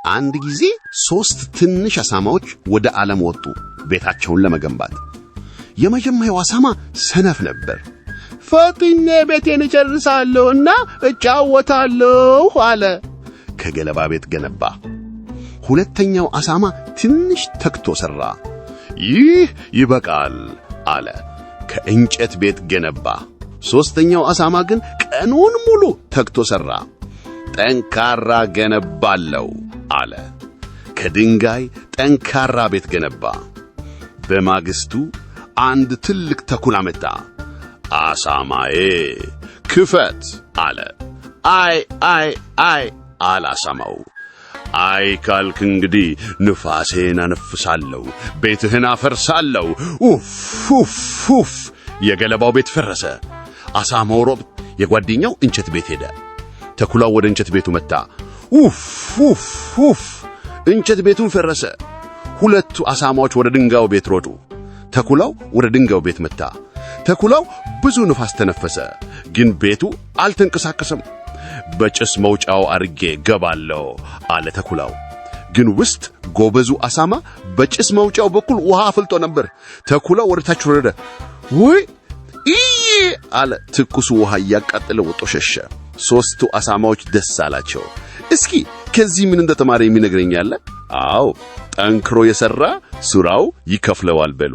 አንድ ጊዜ 3 ትንሽ አሳማዎች ወደ ዓለም ወጡ ቤታቸውን ለመገንባት። የመጀመሪያው አሳማ ሰነፍ ነበር። ፈጥኜ ቤቴን እጨርሳለሁና እጫወታለሁ አለ። ከገለባ ቤት ገነባ። ሁለተኛው አሳማ ትንሽ ተክቶ ሠራ። ይህ ይበቃል አለ። ከእንጨት ቤት ገነባ። ሦስተኛው አሳማ ግን ቀኑን ሙሉ ተክቶ ሠራ። ጠንካራ ገነባለሁ አለ። ከድንጋይ ጠንካራ ቤት ገነባ። በማግስቱ አንድ ትልቅ ተኩላ መጣ። አሳማዬ ክፈት አለ። አይ አለ አሳማው። አይ ካልክ እንግዲህ ንፋሴን አነፍሳለሁ፣ ቤትህን አፈርሳለሁ። ኡፍ! የገለባው ቤት ፈረሰ። አሳማው ሮጥ የጓደኛው እንጨት ቤት ሄደ። ተኩላው ወደ እንጨት ቤቱ መጣ። ኡፍ! እንጨት ቤቱን ፈረሰ። ሁለቱ አሳማዎች ወደ ድንጋዩ ቤት ሮጡ። ተኩላው ወደ ድንጋዩ ቤት መጣ። ተኩላው ብዙ ንፋስ ተነፈሰ፣ ግን ቤቱ አልተንቀሳቀሰም። በጭስ መውጫው አርጌ ገባለሁ አለ ተኩላው። ግን ውስጥ ጎበዙ አሳማ በጭስ መውጫው በኩል ውሃ አፍልጦ ነበር። ተኩላው ወደ ታች ወረደ። ውይ አለ። ትኩስ ውሃ እያቃጠለ ወጥቶ ሸሸ። 3ቱ አሳማዎች ደስ አላቸው። እስኪ ከዚህ ምን እንደተማረ የሚነግረኝ አለ? አዎ፣ ጠንክሮ የሠራ ሥራው ይከፍለዋል በሉ።